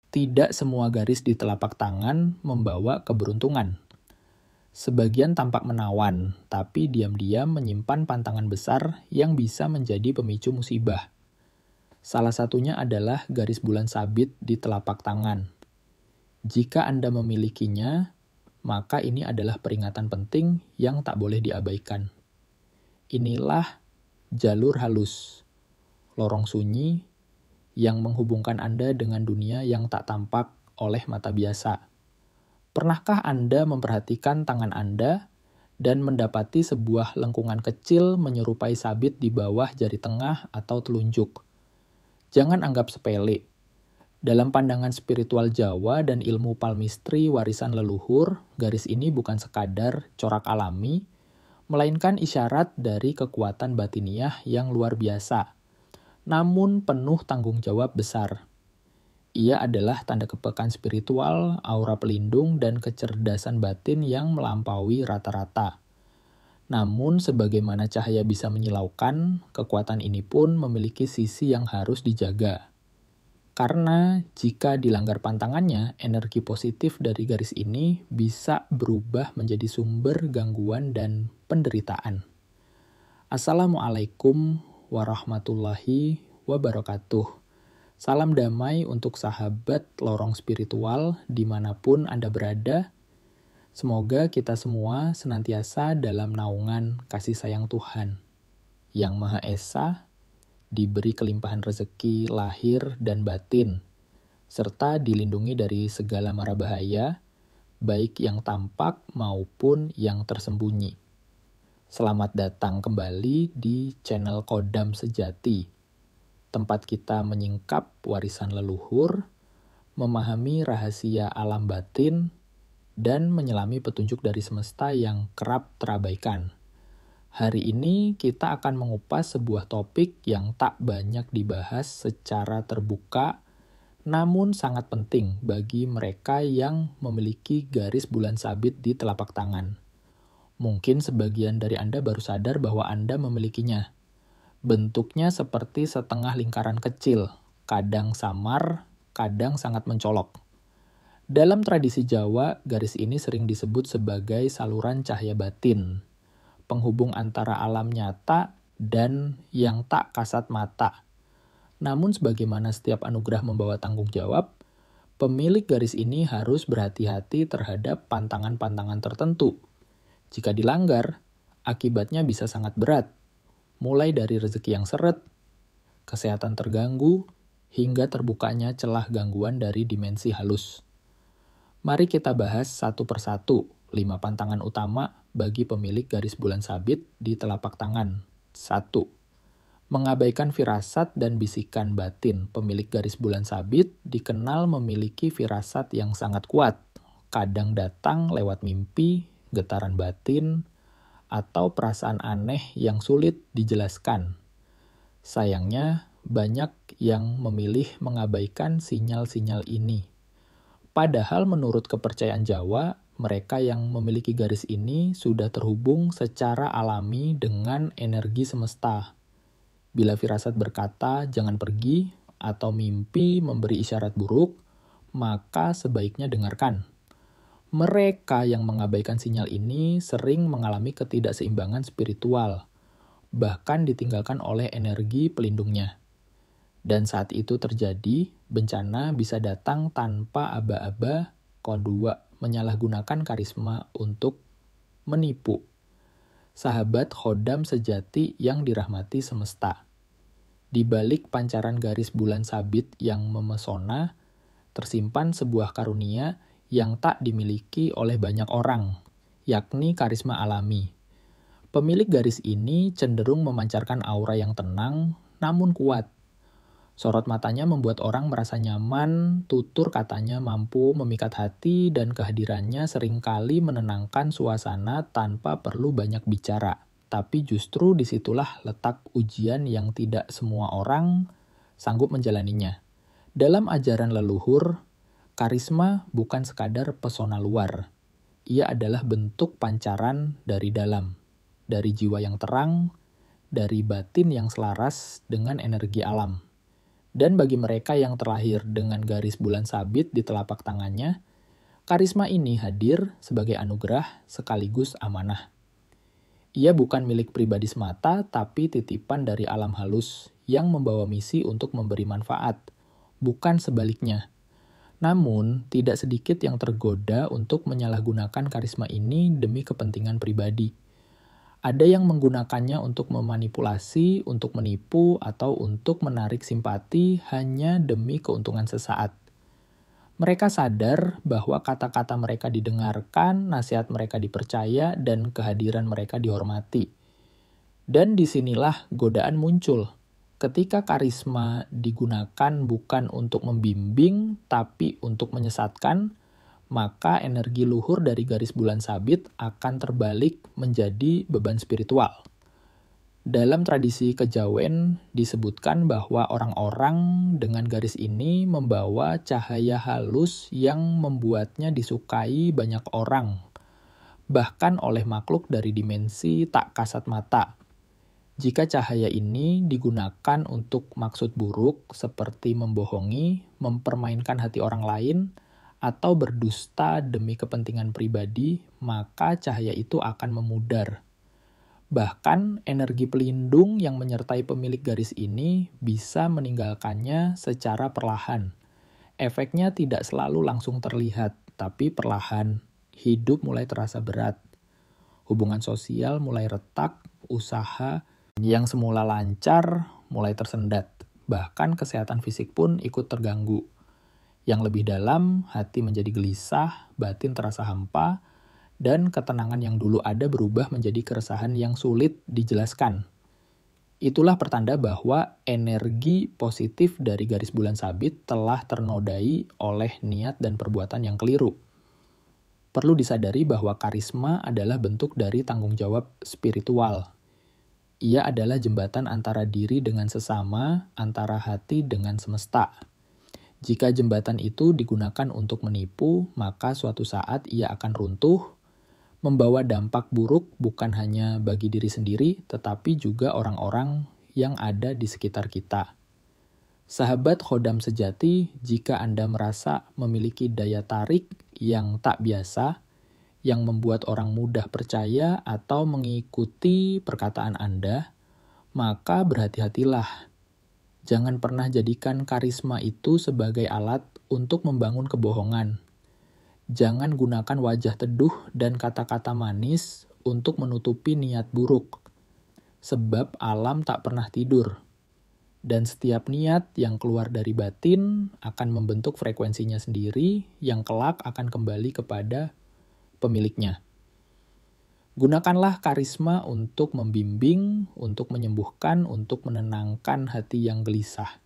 Tidak semua garis di telapak tangan membawa keberuntungan. Sebagian tampak menawan, tapi diam-diam menyimpan pantangan besar yang bisa menjadi pemicu musibah. Salah satunya adalah garis bulan sabit di telapak tangan. Jika Anda memilikinya, maka ini adalah peringatan penting yang tak boleh diabaikan. Inilah jalur halus, lorong sunyi, yang menghubungkan Anda dengan dunia yang tak tampak oleh mata biasa. Pernahkah Anda memperhatikan tangan Anda dan mendapati sebuah lengkungan kecil menyerupai sabit di bawah jari tengah atau telunjuk? Jangan anggap sepele. Dalam pandangan spiritual Jawa dan ilmu palmistri warisan leluhur, garis ini bukan sekadar corak alami, melainkan isyarat dari kekuatan batiniah yang luar biasa, namun penuh tanggung jawab besar. Ia adalah tanda kepekaan spiritual, aura pelindung, dan kecerdasan batin yang melampaui rata-rata. Namun, sebagaimana cahaya bisa menyilaukan, kekuatan ini pun memiliki sisi yang harus dijaga. Karena jika dilanggar pantangannya, energi positif dari garis ini bisa berubah menjadi sumber gangguan dan penderitaan. Assalamualaikum warahmatullahi wabarakatuh. Salam damai untuk sahabat lorong spiritual dimanapun Anda berada. Semoga kita semua senantiasa dalam naungan kasih sayang Tuhan Yang Maha Esa, diberi kelimpahan rezeki lahir dan batin, serta dilindungi dari segala mara bahaya, baik yang tampak maupun yang tersembunyi. Selamat datang kembali di channel Kodam Sejati, tempat kita menyingkap warisan leluhur, memahami rahasia alam batin, dan menyelami petunjuk dari semesta yang kerap terabaikan. Hari ini kita akan mengupas sebuah topik yang tak banyak dibahas secara terbuka, namun sangat penting bagi mereka yang memiliki garis bulan sabit di telapak tangan. Mungkin sebagian dari Anda baru sadar bahwa Anda memilikinya. Bentuknya seperti setengah lingkaran kecil, kadang samar, kadang sangat mencolok. Dalam tradisi Jawa, garis ini sering disebut sebagai saluran cahaya batin, penghubung antara alam nyata dan yang tak kasat mata. Namun sebagaimana setiap anugerah membawa tanggung jawab, pemilik garis ini harus berhati-hati terhadap pantangan-pantangan tertentu. Jika dilanggar, akibatnya bisa sangat berat, mulai dari rezeki yang seret, kesehatan terganggu, hingga terbukanya celah gangguan dari dimensi halus. Mari kita bahas satu persatu 5 pantangan utama bagi pemilik garis bulan sabit di telapak tangan. 1. Mengabaikan firasat dan bisikan batin. Pemilik garis bulan sabit dikenal memiliki firasat yang sangat kuat, kadang datang lewat mimpi, getaran batin, atau perasaan aneh yang sulit dijelaskan. Sayangnya, banyak yang memilih mengabaikan sinyal-sinyal ini. Padahal menurut kepercayaan Jawa, mereka yang memiliki garis ini sudah terhubung secara alami dengan energi semesta. Bila firasat berkata jangan pergi atau mimpi memberi isyarat buruk, maka sebaiknya dengarkan. Mereka yang mengabaikan sinyal ini sering mengalami ketidakseimbangan spiritual, bahkan ditinggalkan oleh energi pelindungnya. Dan saat itu terjadi, bencana bisa datang tanpa aba-aba. Kedua, menyalahgunakan karisma untuk menipu. Sahabat Kodam Sejati yang dirahmati semesta. Di balik pancaran garis bulan sabit yang memesona, tersimpan sebuah karunia yang tak dimiliki oleh banyak orang, yakni karisma alami. Pemilik garis ini cenderung memancarkan aura yang tenang namun kuat. Sorot matanya membuat orang merasa nyaman, tutur katanya mampu memikat hati, dan kehadirannya seringkali menenangkan suasana tanpa perlu banyak bicara. Tapi justru disitulah letak ujian yang tidak semua orang sanggup menjalaninya. Dalam ajaran leluhur, karisma bukan sekadar pesona luar. Ia adalah bentuk pancaran dari dalam, dari jiwa yang terang, dari batin yang selaras dengan energi alam. Dan bagi mereka yang terlahir dengan garis bulan sabit di telapak tangannya, karisma ini hadir sebagai anugerah sekaligus amanah. Ia bukan milik pribadi semata, tapi titipan dari alam halus yang membawa misi untuk memberi manfaat, bukan sebaliknya. Namun, tidak sedikit yang tergoda untuk menyalahgunakan karisma ini demi kepentingan pribadi. Ada yang menggunakannya untuk memanipulasi, untuk menipu, atau untuk menarik simpati hanya demi keuntungan sesaat. Mereka sadar bahwa kata-kata mereka didengarkan, nasihat mereka dipercaya, dan kehadiran mereka dihormati. Dan disinilah godaan muncul. Ketika karisma digunakan bukan untuk membimbing, tapi untuk menyesatkan, maka energi luhur dari garis bulan sabit akan terbalik menjadi beban spiritual. Dalam tradisi kejawen disebutkan bahwa orang-orang dengan garis ini membawa cahaya halus yang membuatnya disukai banyak orang, bahkan oleh makhluk dari dimensi tak kasat mata. Jika cahaya ini digunakan untuk maksud buruk seperti membohongi, mempermainkan hati orang lain, atau berdusta demi kepentingan pribadi, maka cahaya itu akan memudar. Bahkan, energi pelindung yang menyertai pemilik garis ini bisa meninggalkannya secara perlahan. Efeknya tidak selalu langsung terlihat, tapi perlahan. Hidup mulai terasa berat. Hubungan sosial mulai retak, usaha yang semula lancar mulai tersendat. Bahkan kesehatan fisik pun ikut terganggu. Yang lebih dalam, hati menjadi gelisah, batin terasa hampa, dan ketenangan yang dulu ada berubah menjadi keresahan yang sulit dijelaskan. Itulah pertanda bahwa energi positif dari garis bulan sabit telah ternodai oleh niat dan perbuatan yang keliru. Perlu disadari bahwa karisma adalah bentuk dari tanggung jawab spiritual. Ia adalah jembatan antara diri dengan sesama, antara hati dengan semesta. Jika jembatan itu digunakan untuk menipu, maka suatu saat ia akan runtuh, membawa dampak buruk bukan hanya bagi diri sendiri, tetapi juga orang-orang yang ada di sekitar kita. Sahabat khodam sejati, jika Anda merasa memiliki daya tarik yang tak biasa, yang membuat orang mudah percaya atau mengikuti perkataan Anda, maka berhati-hatilah. Jangan pernah jadikan karisma itu sebagai alat untuk membangun kebohongan. Jangan gunakan wajah teduh dan kata-kata manis untuk menutupi niat buruk. Sebab alam tak pernah tidur. Dan setiap niat yang keluar dari batin akan membentuk frekuensinya sendiri yang kelak akan kembali kepada pemiliknya. Gunakanlah karisma untuk membimbing, untuk menyembuhkan, untuk menenangkan hati yang gelisah.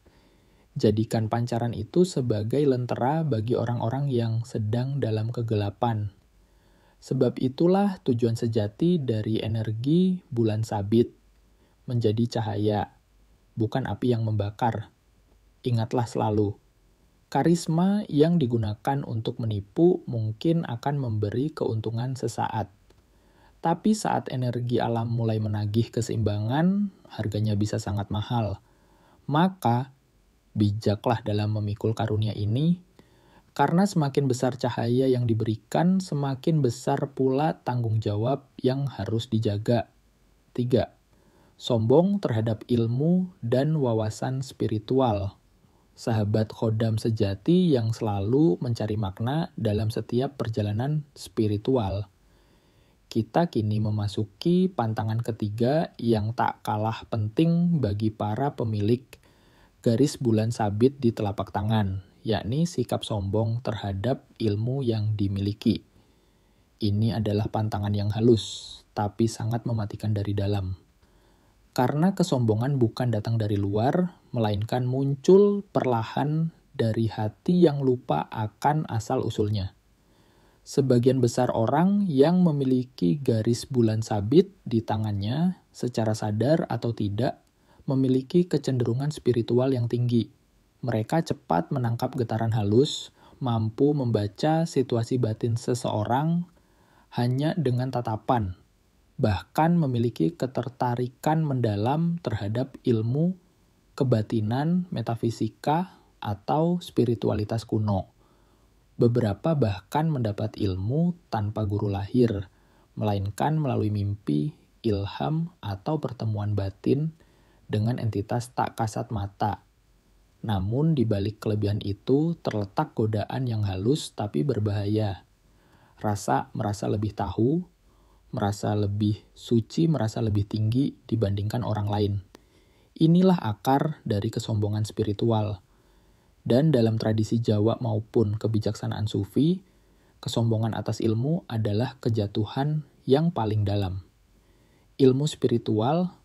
Jadikan pancaran itu sebagai lentera bagi orang-orang yang sedang dalam kegelapan. Sebab itulah tujuan sejati dari energi bulan sabit, menjadi cahaya, bukan api yang membakar. Ingatlah selalu, karisma yang digunakan untuk menipu mungkin akan memberi keuntungan sesaat. Tapi saat energi alam mulai menagih keseimbangan, harganya bisa sangat mahal. Maka, bijaklah dalam memikul karunia ini, karena semakin besar cahaya yang diberikan, semakin besar pula tanggung jawab yang harus dijaga. 3. Sombong terhadap ilmu dan wawasan spiritual. Sahabat khodam sejati yang selalu mencari makna dalam setiap perjalanan spiritual. Kita kini memasuki pantangan ketiga yang tak kalah penting bagi para pemilik garis bulan sabit di telapak tangan, yakni sikap sombong terhadap ilmu yang dimiliki. Ini adalah pantangan yang halus, tapi sangat mematikan dari dalam. Karena kesombongan bukan datang dari luar, melainkan muncul perlahan dari hati yang lupa akan asal-usulnya. Sebagian besar orang yang memiliki garis bulan sabit di tangannya, secara sadar atau tidak, memiliki kecenderungan spiritual yang tinggi. Mereka cepat menangkap getaran halus, mampu membaca situasi batin seseorang hanya dengan tatapan, bahkan memiliki ketertarikan mendalam terhadap ilmu kebatinan, metafisika, atau spiritualitas kuno. Beberapa bahkan mendapat ilmu tanpa guru lahir, melainkan melalui mimpi, ilham, atau pertemuan batin dengan entitas tak kasat mata. Namun di balik kelebihan itu terletak godaan yang halus tapi berbahaya. Merasa lebih tahu, merasa lebih suci, merasa lebih tinggi dibandingkan orang lain. Inilah akar dari kesombongan spiritual. Dan dalam tradisi Jawa maupun kebijaksanaan Sufi, kesombongan atas ilmu adalah kejatuhan yang paling dalam. Ilmu spiritual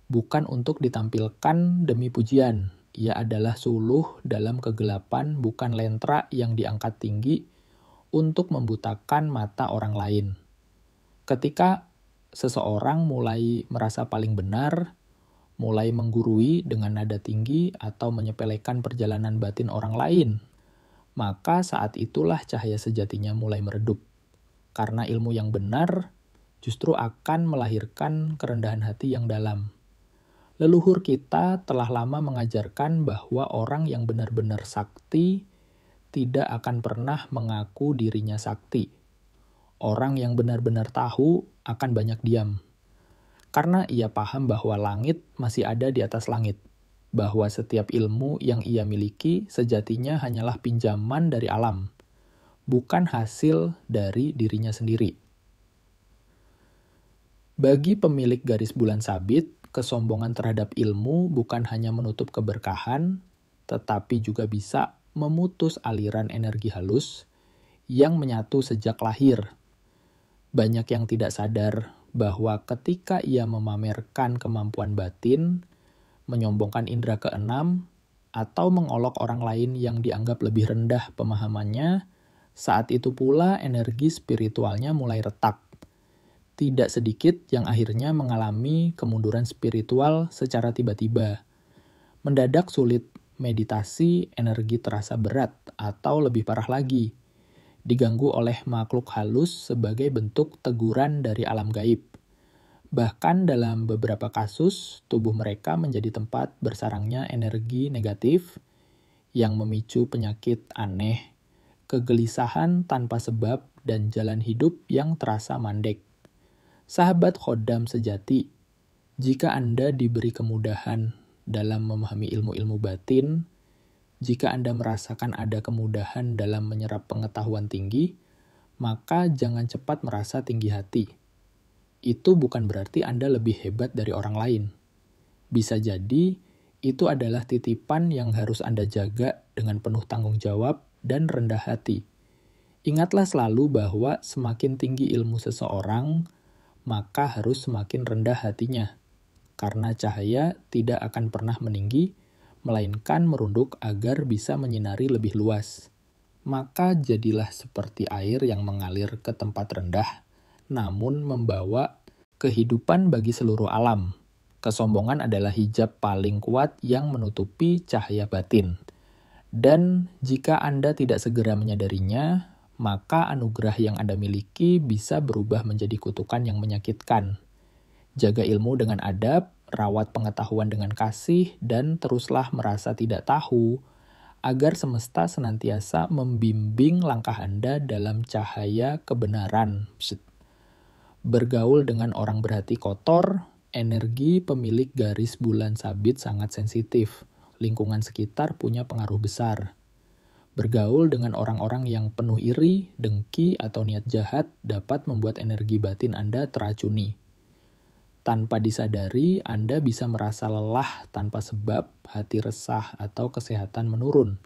bukan untuk ditampilkan demi pujian. Ia adalah suluh dalam kegelapan, bukan lentra yang diangkat tinggi untuk membutakan mata orang lain. Ketika seseorang mulai merasa paling benar, mulai menggurui dengan nada tinggi atau menyepelekan perjalanan batin orang lain, maka saat itulah cahaya sejatinya mulai meredup. Karena ilmu yang benar justru akan melahirkan kerendahan hati yang dalam. Leluhur kita telah lama mengajarkan bahwa orang yang benar-benar sakti tidak akan pernah mengaku dirinya sakti. Orang yang benar-benar tahu akan banyak diam. Karena ia paham bahwa langit masih ada di atas langit, bahwa setiap ilmu yang ia miliki sejatinya hanyalah pinjaman dari alam, bukan hasil dari dirinya sendiri. Bagi pemilik garis bulan sabit, kesombongan terhadap ilmu bukan hanya menutup keberkahan, tetapi juga bisa memutus aliran energi halus yang menyatu sejak lahir. Banyak yang tidak sadar bahwa ketika ia memamerkan kemampuan batin, menyombongkan indera keenam, atau mengolok orang lain yang dianggap lebih rendah pemahamannya, saat itu pula energi spiritualnya mulai retak. Tidak sedikit yang akhirnya mengalami kemunduran spiritual secara tiba-tiba. Mendadak sulit meditasi, energi terasa berat, atau lebih parah lagi, diganggu oleh makhluk halus sebagai bentuk teguran dari alam gaib. Bahkan dalam beberapa kasus, tubuh mereka menjadi tempat bersarangnya energi negatif yang memicu penyakit aneh, kegelisahan tanpa sebab, dan jalan hidup yang terasa mandek. Sahabat Khodam sejati, jika Anda diberi kemudahan dalam memahami ilmu-ilmu batin, jika Anda merasakan ada kemudahan dalam menyerap pengetahuan tinggi, maka jangan cepat merasa tinggi hati. Itu bukan berarti Anda lebih hebat dari orang lain. Bisa jadi, itu adalah titipan yang harus Anda jaga dengan penuh tanggung jawab dan rendah hati. Ingatlah selalu bahwa semakin tinggi ilmu seseorang, maka harus semakin rendah hatinya. Karena cahaya tidak akan pernah meninggi, melainkan merunduk agar bisa menyinari lebih luas. Maka jadilah seperti air yang mengalir ke tempat rendah, namun membawa kehidupan bagi seluruh alam. Kesombongan adalah hijab paling kuat yang menutupi cahaya batin. Dan jika Anda tidak segera menyadarinya, maka anugerah yang Anda miliki bisa berubah menjadi kutukan yang menyakitkan. Jaga ilmu dengan adab, rawat pengetahuan dengan kasih, dan teruslah merasa tidak tahu, agar semesta senantiasa membimbing langkah Anda dalam cahaya kebenaran. Bergaul dengan orang berhati kotor, energi pemilik garis bulan sabit sangat sensitif. Lingkungan sekitar punya pengaruh besar. Bergaul dengan orang-orang yang penuh iri, dengki, atau niat jahat dapat membuat energi batin Anda teracuni. Tanpa disadari, Anda bisa merasa lelah tanpa sebab, hati resah, atau kesehatan menurun.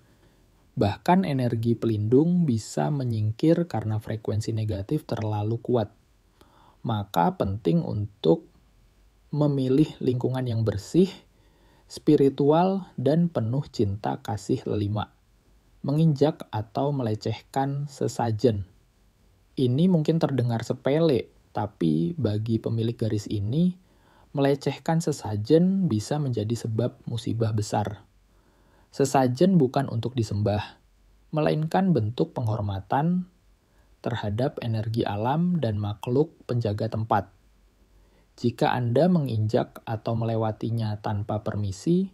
Bahkan energi pelindung bisa menyingkir karena frekuensi negatif terlalu kuat. Maka penting untuk memilih lingkungan yang bersih, spiritual, dan penuh cinta kasih lelima. Menginjak atau melecehkan sesajen. Ini mungkin terdengar sepele, tapi bagi pemilik garis ini, melecehkan sesajen bisa menjadi sebab musibah besar. Sesajen bukan untuk disembah, melainkan bentuk penghormatan terhadap energi alam dan makhluk penjaga tempat. Jika Anda menginjak atau melewatinya tanpa permisi,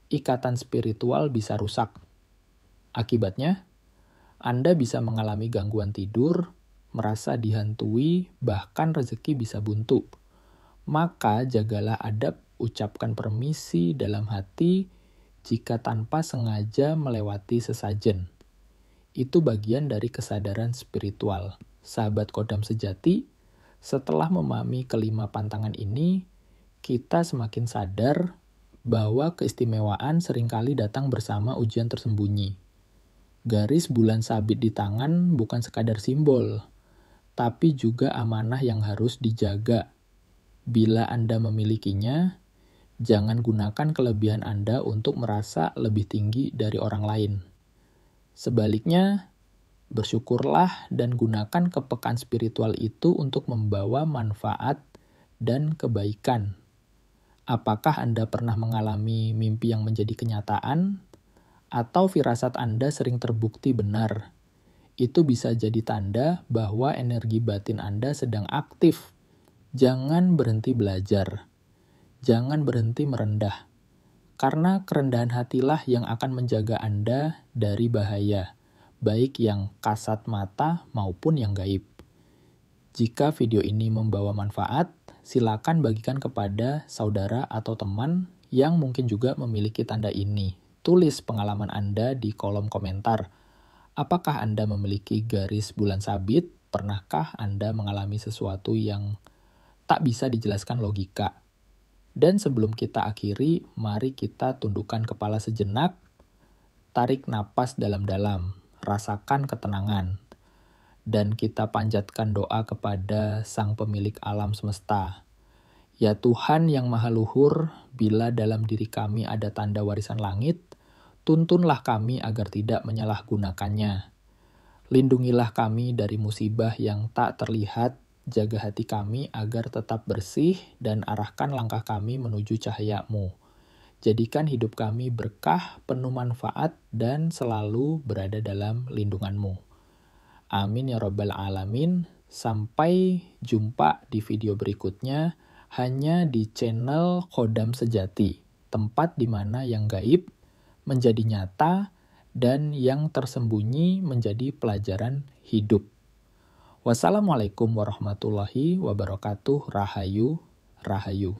ikatan spiritual bisa rusak. Akibatnya, Anda bisa mengalami gangguan tidur, merasa dihantui, bahkan rezeki bisa buntu. Maka jagalah adab ucapkan permisi dalam hati jika tanpa sengaja melewati sesajen. Itu bagian dari kesadaran spiritual. Sahabat Kodam sejati, setelah memahami kelima pantangan ini, kita semakin sadar bahwa keistimewaan seringkali datang bersama ujian tersembunyi. Garis bulan sabit di tangan bukan sekadar simbol, tapi juga amanah yang harus dijaga. Bila Anda memilikinya, jangan gunakan kelebihan Anda untuk merasa lebih tinggi dari orang lain. Sebaliknya, bersyukurlah dan gunakan kepekaan spiritual itu untuk membawa manfaat dan kebaikan. Apakah Anda pernah mengalami mimpi yang menjadi kenyataan? Atau firasat Anda sering terbukti benar? Itu bisa jadi tanda bahwa energi batin Anda sedang aktif. Jangan berhenti belajar. Jangan berhenti merendah. Karena kerendahan hatilah yang akan menjaga Anda dari bahaya, baik yang kasat mata maupun yang gaib. Jika video ini membawa manfaat, silakan bagikan kepada saudara atau teman yang mungkin juga memiliki tanda ini. Tulis pengalaman Anda di kolom komentar. Apakah Anda memiliki garis bulan sabit? Pernahkah Anda mengalami sesuatu yang tak bisa dijelaskan logika? Dan sebelum kita akhiri, mari kita tundukkan kepala sejenak, tarik napas dalam-dalam, rasakan ketenangan, dan kita panjatkan doa kepada Sang Pemilik alam semesta. Ya Tuhan yang Maha Luhur, bila dalam diri kami ada tanda warisan langit, tuntunlah kami agar tidak menyalahgunakannya. Lindungilah kami dari musibah yang tak terlihat, jaga hati kami agar tetap bersih dan arahkan langkah kami menuju cahaya-Mu. Jadikan hidup kami berkah, penuh manfaat, dan selalu berada dalam lindungan-Mu. Amin ya Rabbal Alamin. Sampai jumpa di video berikutnya hanya di channel Kodam Sejati, tempat di mana yang gaib menjadi nyata dan yang tersembunyi menjadi pelajaran hidup. Wassalamualaikum warahmatullahi wabarakatuh. Rahayu, rahayu.